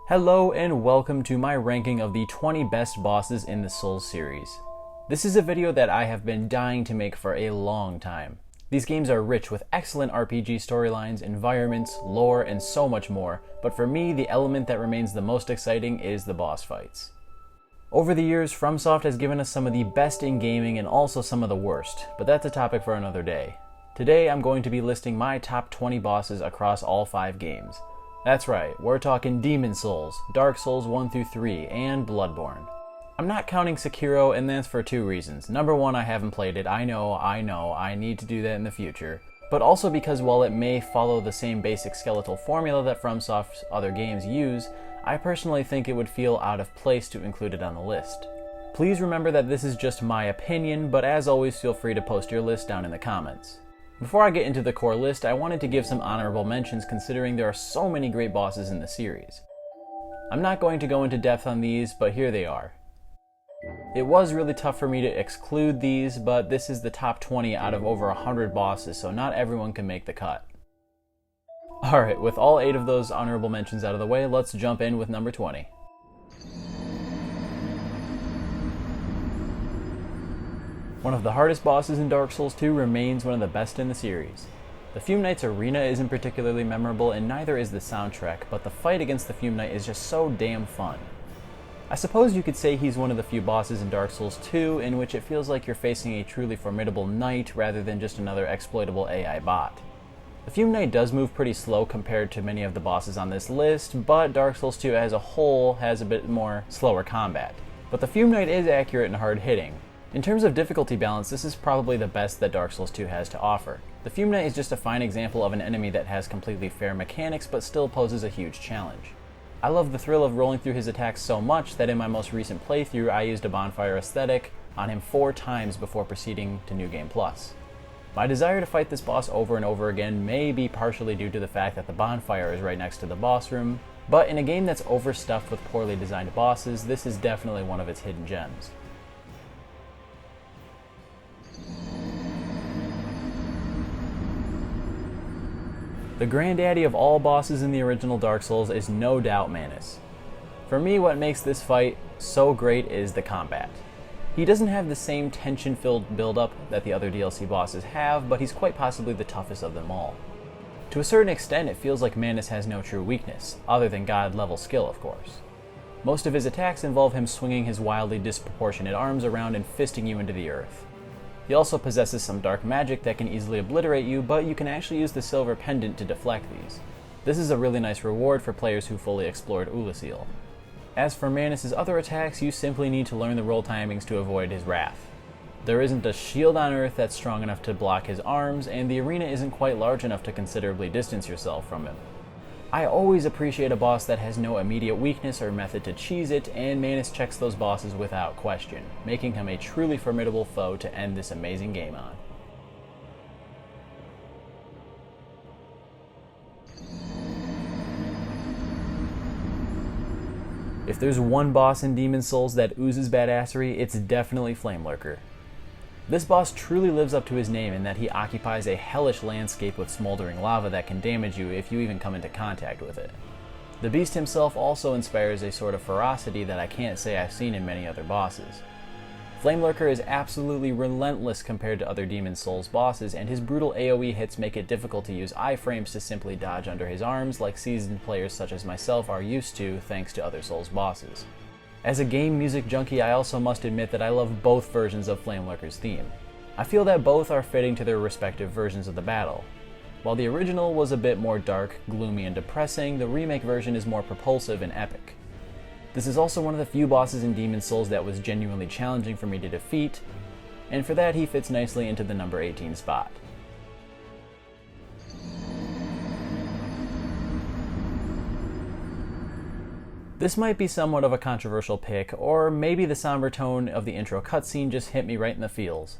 Hello and welcome to my ranking of the 20 best bosses in the Souls series. This is a video that I have been dying to make for a long time. These games are rich with excellent RPG storylines, environments, lore, and so much more, but for me, the element that remains the most exciting is the boss fights. Over the years, FromSoft has given us some of the best in gaming and also some of the worst, but that's a topic for another day. Today, I'm going to be listing my top 20 bosses across all 5 games. That's right, we're talking Demon Souls, Dark Souls 1 through 3, and Bloodborne. I'm not counting Sekiro, and that's for 2 reasons. Number 1, I haven't played it. I know, I need to do that in the future. But also because while it may follow the same basic skeletal formula that FromSoft's other games use, I personally think it would feel out of place to include it on the list. Please remember that this is just my opinion, but as always, feel free to post your list down in the comments. Before I get into the core list, I wanted to give some honorable mentions considering there are so many great bosses in the series. I'm not going to go into depth on these, but here they are. It was really tough for me to exclude these, but this is the top 20 out of over 100 bosses, so not everyone can make the cut. Alright, with all 8 of those honorable mentions out of the way, let's jump in with number 20. One of the hardest bosses in Dark Souls 2 remains one of the best in the series. The FUME Knight's arena isn't particularly memorable, and neither is the soundtrack, but the fight against the FUME Knight is just so damn fun. I suppose you could say he's one of the few bosses in Dark Souls 2 in which it feels like you're facing a truly formidable knight rather than just another exploitable AI bot. The FUME Knight does move pretty slow compared to many of the bosses on this list, but Dark Souls 2 as a whole has a bit more slower combat. But the FUME Knight is accurate and hard-hitting. In terms of difficulty balance, this is probably the best that Dark Souls 2 has to offer. The FUME Knight is just a fine example of an enemy that has completely fair mechanics but still poses a huge challenge. I love the thrill of rolling through his attacks so much that in my most recent playthrough I used a bonfire aesthetic on him 4 times before proceeding to New Game Plus. My desire to fight this boss over and over again may be partially due to the fact that the bonfire is right next to the boss room, but in a game that's overstuffed with poorly designed bosses, this is definitely one of its hidden gems. The granddaddy of all bosses in the original Dark Souls is no doubt MANUS. For me, what makes this fight so great is the combat. He doesn't have the same tension-filled build-up that the other DLC bosses have, but he's quite possibly the toughest of them all. To a certain extent, it feels like MANUS has no true weakness, other than god-level skill, of course. Most of his attacks involve him swinging his wildly disproportionate arms around and fisting you into the earth. He also possesses some dark magic that can easily obliterate you, but you can actually use the silver pendant to deflect these. This is a really nice reward for players who fully explored Ulasil. As for MANUS' other attacks, you simply need to learn the roll timings to avoid his wrath. There isn't a shield on Earth that's strong enough to block his arms, and the arena isn't quite large enough to considerably distance yourself from him. I always appreciate a boss that has no immediate weakness or method to cheese it, and MANUS checks those bosses without question, making him a truly formidable foe to end this amazing game on. If there's one boss in Demon Souls that oozes badassery, it's definitely FLAMELURKER. This boss truly lives up to his name in that he occupies a hellish landscape with smoldering lava that can damage you if you even come into contact with it. The beast himself also inspires a sort of ferocity that I can't say I've seen in many other bosses. FLAMELURKER is absolutely relentless compared to other Demon Souls bosses, and his brutal AoE hits make it difficult to use iframes to simply dodge under his arms like seasoned players such as myself are used to thanks to other Souls bosses. As a game music junkie, I also must admit that I love both versions of FLAMELURKER's theme. I feel that both are fitting to their respective versions of the battle. While the original was a bit more dark, gloomy, and depressing, the remake version is more propulsive and epic. This is also one of the few bosses in Demon Souls that was genuinely challenging for me to defeat, and for that he fits nicely into the number 18 spot. This might be somewhat of a controversial pick, or maybe the somber tone of the intro cutscene just hit me right in the feels.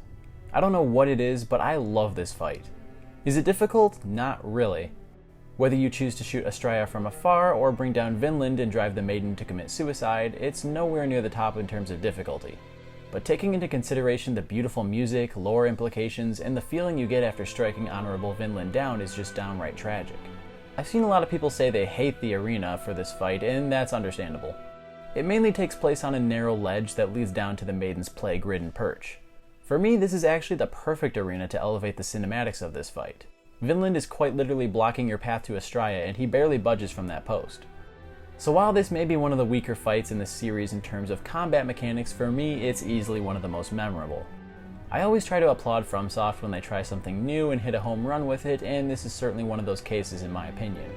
I don't know what it is, but I love this fight. Is it difficult? Not really. Whether you choose to shoot ASTRAEA from afar or bring down Vinland and drive the Maiden to commit suicide, it's nowhere near the top in terms of difficulty. But taking into consideration the beautiful music, lore implications, and the feeling you get after striking Honorable Vinland down is just downright tragic. I've seen a lot of people say they hate the arena for this fight, and that's understandable. It mainly takes place on a narrow ledge that leads down to the Maiden's play grid and perch. For me, this is actually the perfect arena to elevate the cinematics of this fight. Vinland is quite literally blocking your path to ASTRAEA, and he barely budges from that post. So while this may be one of the weaker fights in the series in terms of combat mechanics, for me it's easily one of the most memorable. I always try to applaud FromSoft when they try something new and hit a home run with it, and this is certainly one of those cases in my opinion.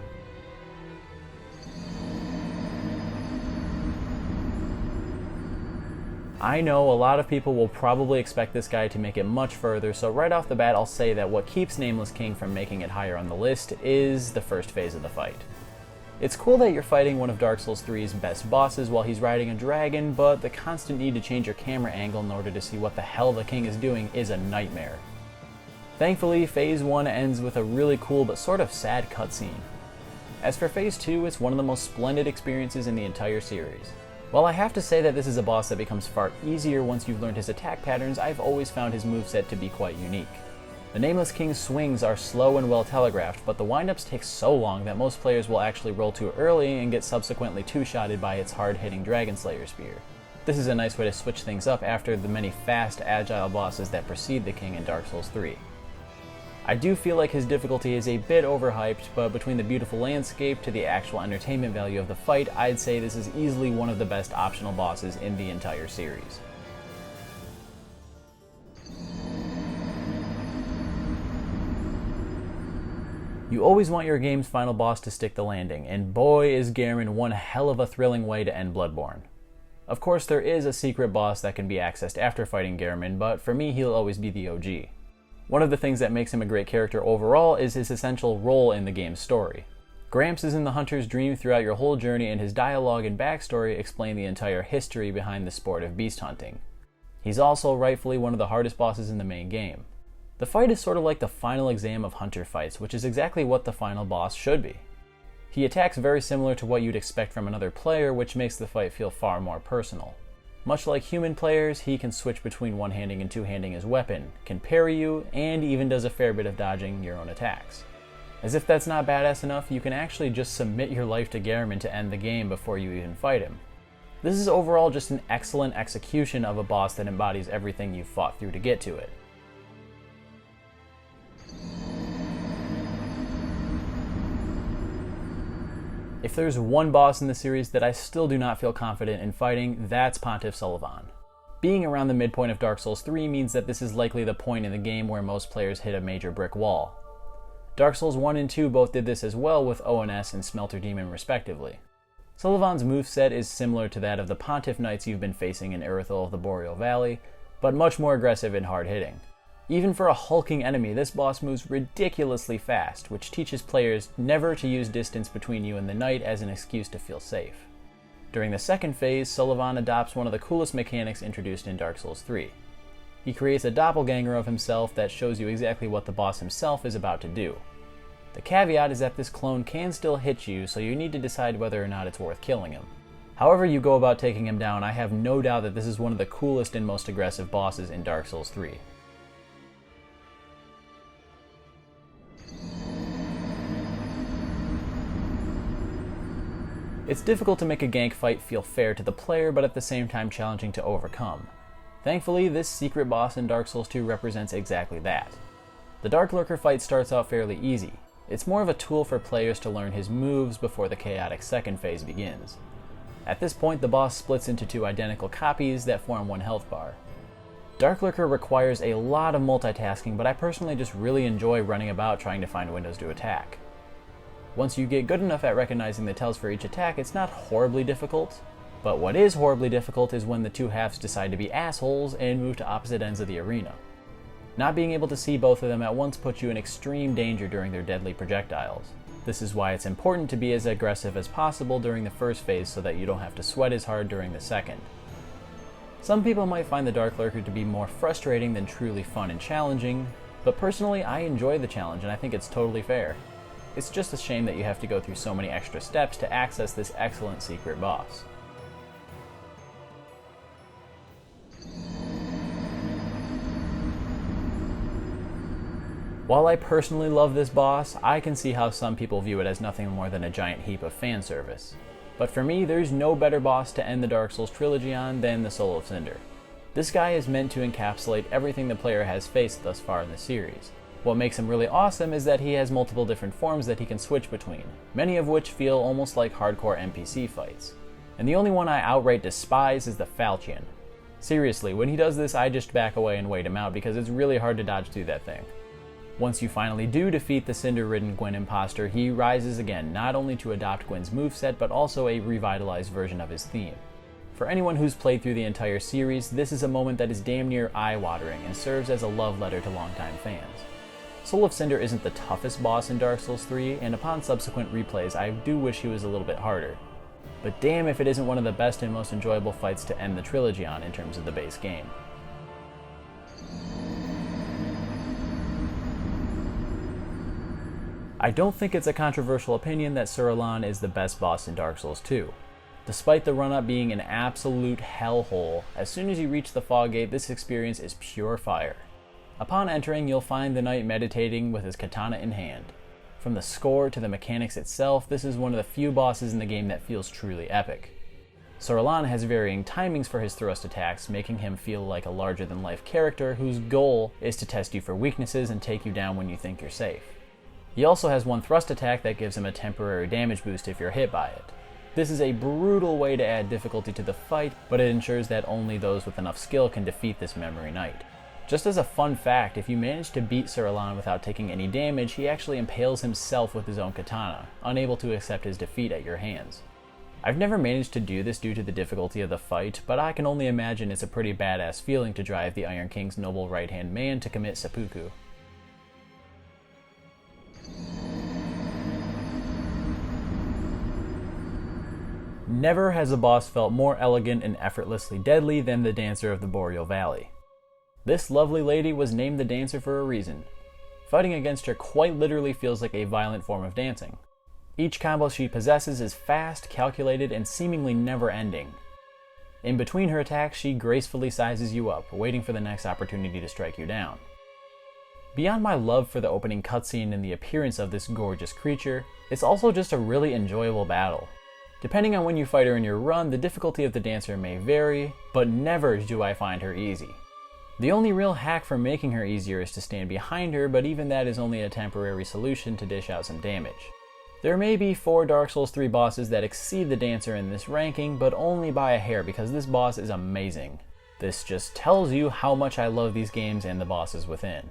I know a lot of people will probably expect this guy to make it much further, so right off the bat I'll say that what keeps Nameless King from making it higher on the list is the first phase of the fight. It's cool that you're fighting one of Dark Souls 3's best bosses while he's riding a dragon, but the constant need to change your camera angle in order to see what the hell the king is doing is a nightmare. Thankfully, Phase 1 ends with a really cool but sort of sad cutscene. As for Phase 2, it's one of the most splendid experiences in the entire series. While I have to say that this is a boss that becomes far easier once you've learned his attack patterns, I've always found his moveset to be quite unique. The Nameless King's swings are slow and well telegraphed, but the windups take so long that most players will actually roll too early and get subsequently two-shotted by its hard-hitting Dragon Slayer spear. This is a nice way to switch things up after the many fast, agile bosses that precede the king in Dark Souls 3. I do feel like his difficulty is a bit overhyped, but between the beautiful landscape to the actual entertainment value of the fight, I'd say this is easily one of the best optional bosses in the entire series. You always want your game's final boss to stick the landing, and boy is GEHRMAN one hell of a thrilling way to end Bloodborne. Of course, there is a secret boss that can be accessed after fighting GEHRMAN, but for me he'll always be the OG. One of the things that makes him a great character overall is his essential role in the game's story. Gramps is in the hunter's dream throughout your whole journey, and his dialogue and backstory explain the entire history behind the sport of beast hunting. He's also rightfully one of the hardest bosses in the main game. The fight is sort of like the final exam of hunter fights, which is exactly what the final boss should be. He attacks very similar to what you'd expect from another player, which makes the fight feel far more personal. Much like human players, he can switch between one-handing and two-handing his weapon, can parry you, and even does a fair bit of dodging your own attacks. As if that's not badass enough, you can actually just submit your life to GEHRMAN to end the game before you even fight him. This is overall just an excellent execution of a boss that embodies everything you've fought through to get to it. If there's one boss in the series that I still do not feel confident in fighting, that's Pontiff SULYVAHN. Being around the midpoint of Dark Souls 3 means that this is likely the point in the game where most players hit a major brick wall. Dark Souls 1 and 2 both did this as well with ONS and Smelter Demon respectively. SULYVAHN's moveset is similar to that of the Pontiff Knights you've been facing in Irithyll of the Boreal Valley, but much more aggressive and hard-hitting. Even for a hulking enemy, this boss moves ridiculously fast, which teaches players never to use distance between you and the knight as an excuse to feel safe. During the second phase, SULYVAHN adopts one of the coolest mechanics introduced in Dark Souls 3. He creates a doppelganger of himself that shows you exactly what the boss himself is about to do. The caveat is that this clone can still hit you, so you need to decide whether or not it's worth killing him. However you go about taking him down, I have no doubt that this is one of the coolest and most aggressive bosses in Dark Souls 3. It's difficult to make a gank fight feel fair to the player, but at the same time challenging to overcome. Thankfully, this secret boss in Dark Souls 2 represents exactly that. The Darklurker fight starts out fairly easy. It's more of a tool for players to learn his moves before the chaotic second phase begins. At this point, the boss splits into two identical copies that form one health bar. Darklurker requires a lot of multitasking, but I personally just really enjoy running about trying to find windows to attack. Once you get good enough at recognizing the tells for each attack, it's not horribly difficult. But what is horribly difficult is when the two halves decide to be assholes and move to opposite ends of the arena. Not being able to see both of them at once puts you in extreme danger during their deadly projectiles. This is why it's important to be as aggressive as possible during the first phase so that you don't have to sweat as hard during the second. Some people might find the Darklurker to be more frustrating than truly fun and challenging, but personally I enjoy the challenge and I think it's totally fair. It's just a shame that you have to go through so many extra steps to access this excellent secret boss. While I personally love this boss, I can see how some people view it as nothing more than a giant heap of fan service. But for me, there's no better boss to end the Dark Souls trilogy on than the Soul of Cinder. This guy is meant to encapsulate everything the player has faced thus far in the series. What makes him really awesome is that he has multiple different forms that he can switch between, many of which feel almost like hardcore NPC fights. And the only one I outright despise is the Falchion. Seriously, when he does this, I just back away and wait him out because it's really hard to dodge through that thing. Once you finally do defeat the Cinder-ridden GWYN imposter, he rises again, not only to adopt GWYN's moveset, but also a revitalized version of his theme. For anyone who's played through the entire series, this is a moment that is damn near eye-watering and serves as a love letter to longtime fans. Soul of Cinder isn't the toughest boss in Dark Souls 3, and upon subsequent replays I do wish he was a little bit harder. But damn if it isn't one of the best and most enjoyable fights to end the trilogy on in terms of the base game. I don't think it's a controversial opinion that SULYVAHN is the best boss in Dark Souls 2. Despite the run-up being an absolute hellhole, as soon as you reach the Fog Gate, this experience is pure fire. Upon entering, you'll find the knight meditating with his katana in hand. From the score to the mechanics itself, this is one of the few bosses in the game that feels truly epic. SULYVAHN has varying timings for his thrust attacks, making him feel like a larger-than-life character whose goal is to test you for weaknesses and take you down when you think you're safe. He also has one thrust attack that gives him a temporary damage boost if you're hit by it. This is a brutal way to add difficulty to the fight, but it ensures that only those with enough skill can defeat this memory knight. Just as a fun fact, if you manage to beat SULYVAHN without taking any damage, he actually impales himself with his own katana, unable to accept his defeat at your hands. I've never managed to do this due to the difficulty of the fight, but I can only imagine it's a pretty badass feeling to drive the Iron King's noble right-hand man to commit seppuku. Never has a boss felt more elegant and effortlessly deadly than the Dancer of the Boreal Valley. This lovely lady was named the Dancer for a reason. Fighting against her quite literally feels like a violent form of dancing. Each combo she possesses is fast, calculated, and seemingly never-ending. In between her attacks, she gracefully sizes you up, waiting for the next opportunity to strike you down. Beyond my love for the opening cutscene and the appearance of this gorgeous creature, it's also just a really enjoyable battle. Depending on when you fight her in your run, the difficulty of the Dancer may vary, but never do I find her easy. The only real hack for making her easier is to stand behind her, but even that is only a temporary solution to dish out some damage. There may be 4 Dark Souls 3 bosses that exceed the Dancer in this ranking, but only by a hair because this boss is amazing. This just tells you how much I love these games and the bosses within.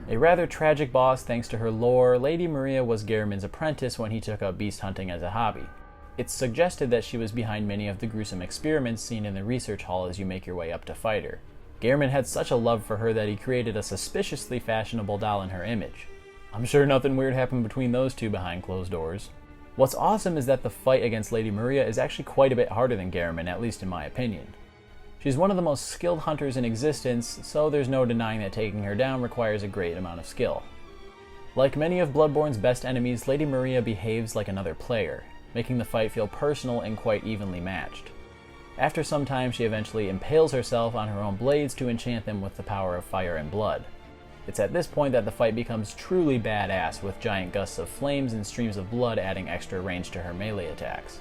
A rather tragic boss thanks to her lore, Lady Maria was GEHRMAN's apprentice when he took up beast hunting as a hobby. It's suggested that she was behind many of the gruesome experiments seen in the research hall as you make your way up to fight her. GEHRMAN had such a love for her that he created a suspiciously fashionable doll in her image. I'm sure nothing weird happened between those two behind closed doors. What's awesome is that the fight against Lady Maria is actually quite a bit harder than GEHRMAN, at least in my opinion. She's one of the most skilled hunters in existence, so there's no denying that taking her down requires a great amount of skill. Like many of Bloodborne's best enemies, Lady Maria behaves like another player, making the fight feel personal and quite evenly matched. After some time, she eventually impales herself on her own blades to enchant them with the power of fire and blood. It's at this point that the fight becomes truly badass, with giant gusts of flames and streams of blood adding extra range to her melee attacks.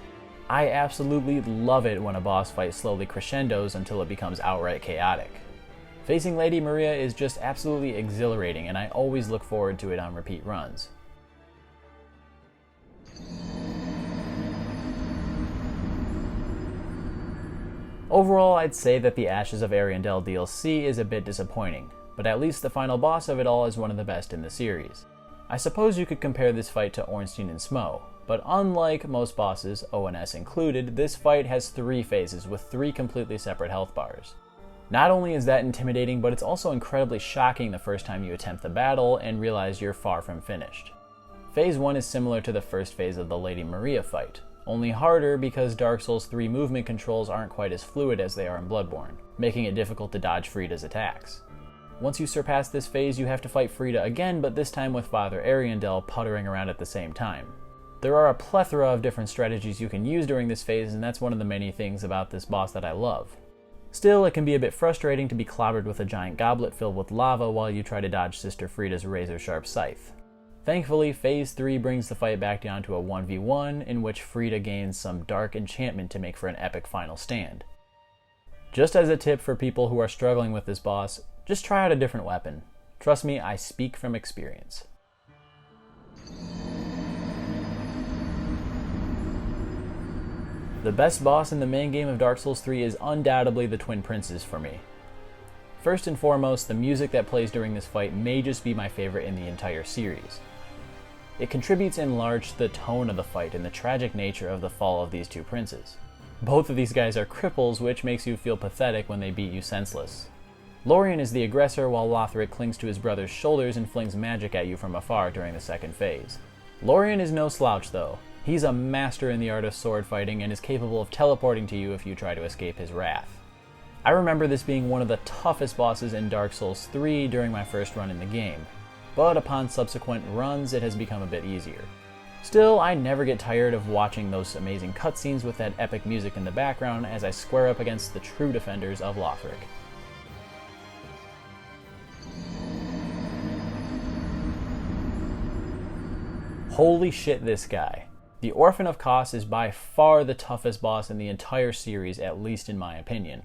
I absolutely love it when a boss fight slowly crescendos until it becomes outright chaotic. Facing Lady Maria is just absolutely exhilarating, and I always look forward to it on repeat runs. Overall, I'd say that the Ashes of Ariandel DLC is a bit disappointing, but at least the final boss of it all is one of the best in the series. I suppose you could compare this fight to Ornstein and SMOUGH, but unlike most bosses, ONS included, this fight has 3 phases with 3 completely separate health bars. Not only is that intimidating, but it's also incredibly shocking the first time you attempt the battle and realize you're far from finished. Phase 1 is similar to the first phase of the Lady Maria fight, only harder because Dark Souls 3 movement controls aren't quite as fluid as they are in Bloodborne, making it difficult to dodge Friede's attacks. Once you surpass this phase, you have to fight Friede again, but this time with Father Ariandel puttering around at the same time. There are a plethora of different strategies you can use during this phase, and that's one of the many things about this boss that I love. Still, it can be a bit frustrating to be clobbered with a giant goblet filled with lava while you try to dodge Sister Friede's razor-sharp scythe. Thankfully, Phase 3 brings the fight back down to a 1v1, in which Friede gains some dark enchantment to make for an epic final stand. Just as a tip for people who are struggling with this boss, just try out a different weapon. Trust me, I speak from experience. The best boss in the main game of Dark Souls 3 is undoubtedly the Twin Princes for me. First and foremost, the music that plays during this fight may just be my favorite in the entire series. It contributes in large to the tone of the fight and the tragic nature of the fall of these two princes. Both of these guys are cripples, which makes you feel pathetic when they beat you senseless. LORIAN is the aggressor, while LOTHRIC clings to his brother's shoulders and flings magic at you from afar during the second phase. LORIAN is no slouch though. He's a master in the art of sword fighting and is capable of teleporting to you if you try to escape his wrath. I remember this being one of the toughest bosses in Dark Souls 3 during my first run in the game, but upon subsequent runs it has become a bit easier. Still, I never get tired of watching those amazing cutscenes with that epic music in the background as I square up against the true defenders of Lothric. Holy shit, this guy. The Orphan of Kos is by far the toughest boss in the entire series, at least in my opinion.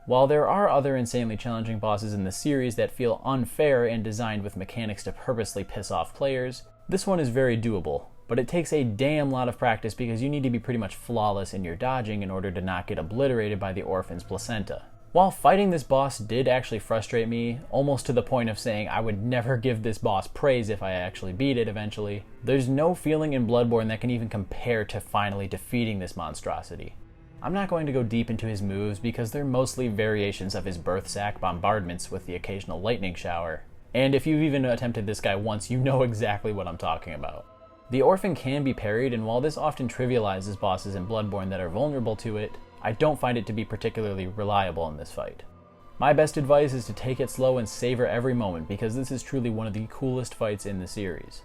While there are other insanely challenging bosses in the series that feel unfair and designed with mechanics to purposely piss off players, this one is very doable, but it takes a damn lot of practice because you need to be pretty much flawless in your dodging in order to not get obliterated by the Orphan's placenta. While fighting this boss did actually frustrate me, almost to the point of saying I would never give this boss praise if I actually beat it eventually, there's no feeling in Bloodborne that can even compare to finally defeating this monstrosity. I'm not going to go deep into his moves because they're mostly variations of his birth sack bombardments with the occasional lightning shower, and if you've even attempted this guy once, you know exactly what I'm talking about. The Orphan can be parried, and while this often trivializes bosses in Bloodborne that are vulnerable to it, I don't find it to be particularly reliable in this fight. My best advice is to take it slow and savor every moment because this is truly one of the coolest fights in the series.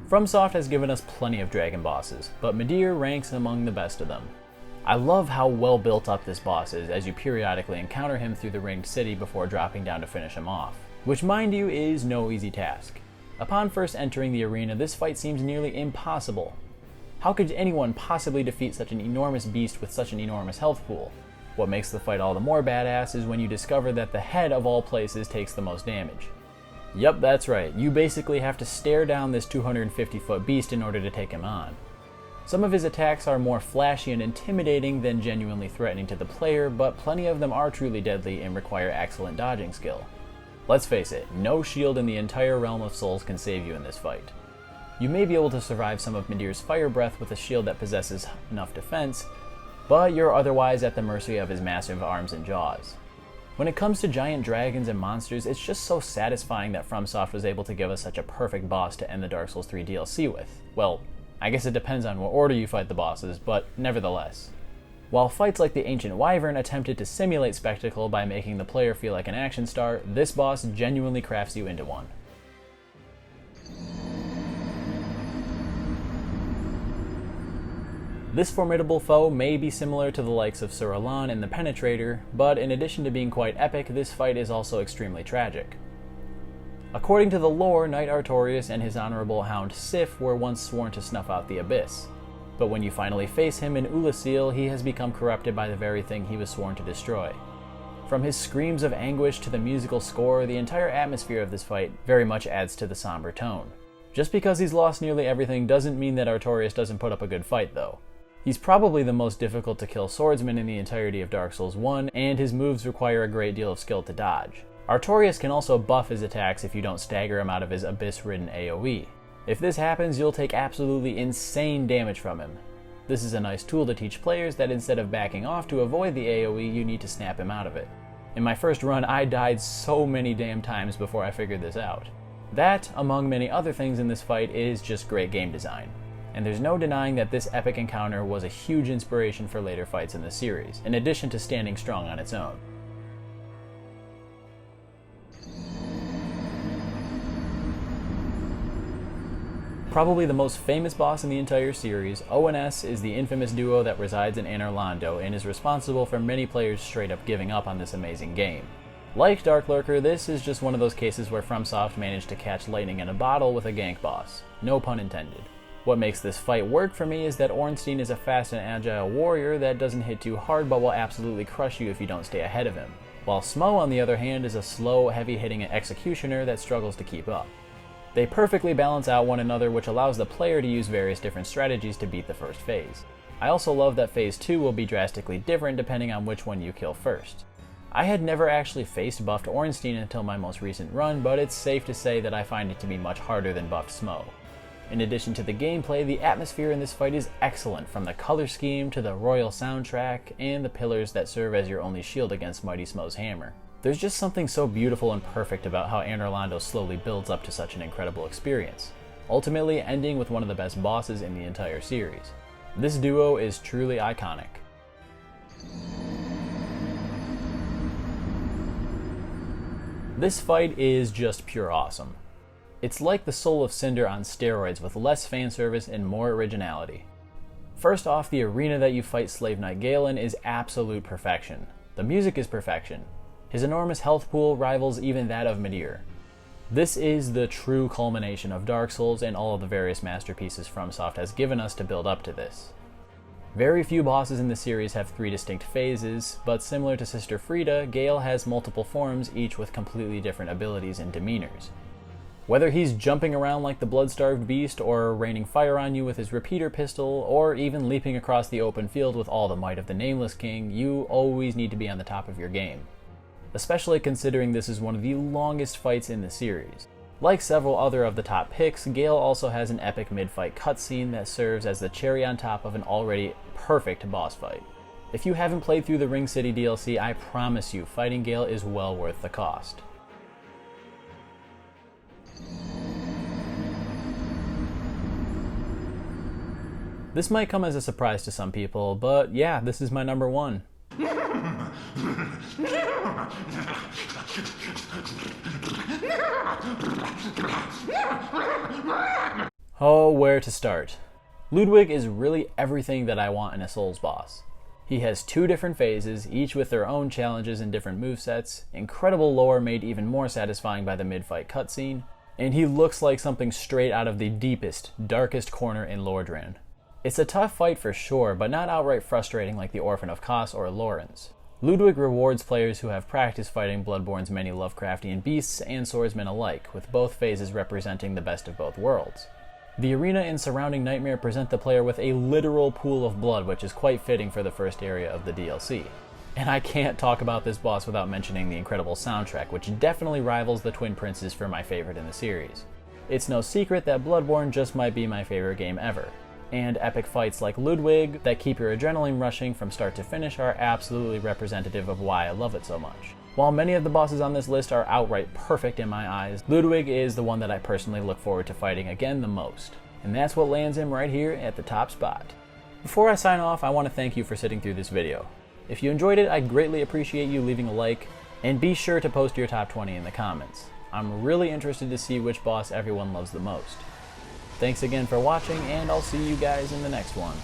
FromSoft has given us plenty of dragon bosses, but MIDIR ranks among the best of them. I love how well built up this boss is as you periodically encounter him through the ringed city before dropping down to finish him off, which mind you is no easy task. Upon first entering the arena, this fight seems nearly impossible. How could anyone possibly defeat such an enormous beast with such an enormous health pool? What makes the fight all the more badass is when you discover that the head of all places takes the most damage. Yup, that's right, you basically have to stare down this 250-foot beast in order to take him on. Some of his attacks are more flashy and intimidating than genuinely threatening to the player, but plenty of them are truly deadly and require excellent dodging skill. Let's face it, no shield in the entire realm of souls can save you in this fight. You may be able to survive some of Midir's fire breath with a shield that possesses enough defense, but you're otherwise at the mercy of his massive arms and jaws. When it comes to giant dragons and monsters, it's just so satisfying that FromSoft was able to give us such a perfect boss to end the Dark Souls 3 DLC with. Well, I guess it depends on what order you fight the bosses, but nevertheless. While fights like the Ancient Wyvern attempted to simulate spectacle by making the player feel like an action star, this boss genuinely crafts you into one. This formidable foe may be similar to the likes of Sir Alonne and the Penetrator, but in addition to being quite epic, this fight is also extremely tragic. According to the lore, Knight Artorias and his honorable hound Sif were once sworn to snuff out the Abyss. But when you finally face him in Ulasil, he has become corrupted by the very thing he was sworn to destroy. From his screams of anguish to the musical score, the entire atmosphere of this fight very much adds to the somber tone. Just because he's lost nearly everything doesn't mean that Artorias doesn't put up a good fight though. He's probably the most difficult to kill swordsman in the entirety of Dark Souls 1, and his moves require a great deal of skill to dodge. Artorias can also buff his attacks if you don't stagger him out of his abyss-ridden AoE. If this happens, you'll take absolutely insane damage from him. This is a nice tool to teach players that instead of backing off to avoid the AoE, you need to snap him out of it. In my first run, I died so many damn times before I figured this out. That, among many other things in this fight, is just great game design. And there's no denying that this epic encounter was a huge inspiration for later fights in the series, in addition to standing strong on its own. Probably the most famous boss in the entire series, ONS is the infamous duo that resides in Anor Londo and is responsible for many players straight up giving up on this amazing game. Like Darklurker, this is just one of those cases where FromSoft managed to catch lightning in a bottle with a gank boss. No pun intended. What makes this fight work for me is that Ornstein is a fast and agile warrior that doesn't hit too hard but will absolutely crush you if you don't stay ahead of him, while SMOUGH on the other hand is a slow, heavy-hitting executioner that struggles to keep up. They perfectly balance out one another, which allows the player to use various different strategies to beat the first phase. I also love that phase 2 will be drastically different depending on which one you kill first. I had never actually faced buffed Ornstein until my most recent run, but it's safe to say that I find it to be much harder than buffed SMOUGH. In addition to the gameplay, the atmosphere in this fight is excellent, from the color scheme to the royal soundtrack and the pillars that serve as your only shield against Mighty SMOUGH's hammer. There's just something so beautiful and perfect about how Anor Londo slowly builds up to such an incredible experience, ultimately ending with one of the best bosses in the entire series. This duo is truly iconic. This fight is just pure awesome. It's like the soul of CINDER on steroids with less fan service and more originality. First off, the arena that you fight Slave Knight GAEL in is absolute perfection. The music is perfection. His enormous health pool rivals even that of MIDIR. This is the true culmination of Dark Souls and all of the various masterpieces FromSoft has given us to build up to this. Very few bosses in the series have 3 distinct phases, but similar to Sister FRIEDE, GAEL has multiple forms, each with completely different abilities and demeanors. Whether he's jumping around like the blood-starved beast, or raining fire on you with his repeater pistol, or even leaping across the open field with all the might of the Nameless King, you always need to be on the top of your game. Especially considering this is one of the longest fights in the series. Like several other of the top picks, GAEL also has an epic mid-fight cutscene that serves as the cherry on top of an already perfect boss fight. If you haven't played through the Ring City DLC, I promise you, fighting GAEL is well worth the cost. This might come as a surprise to some people, but yeah, this is my number 1. Oh, where to start? Ludwig is really everything that I want in a Souls boss. He has 2 different phases, each with their own challenges and different movesets, incredible lore made even more satisfying by the mid-fight cutscene, and he looks like something straight out of the deepest, darkest corner in Lordran. It's a tough fight for sure, but not outright frustrating like the Orphan of Kos or Lorenz. Ludwig rewards players who have practiced fighting Bloodborne's many Lovecraftian beasts and swordsmen alike, with both phases representing the best of both worlds. The arena and surrounding nightmare present the player with a literal pool of blood, which is quite fitting for the first area of the DLC. And I can't talk about this boss without mentioning the incredible soundtrack, which definitely rivals the Twin Princes for my favorite in the series. It's no secret that Bloodborne just might be my favorite game ever. And epic fights like Ludwig that keep your adrenaline rushing from start to finish are absolutely representative of why I love it so much. While many of the bosses on this list are outright perfect in my eyes, Ludwig is the one that I personally look forward to fighting again the most. And that's what lands him right here at the top spot. Before I sign off, I want to thank you for sitting through this video. If you enjoyed it, I'd greatly appreciate you leaving a like, and be sure to post your top 20 in the comments. I'm really interested to see which boss everyone loves the most. Thanks again for watching, and I'll see you guys in the next one.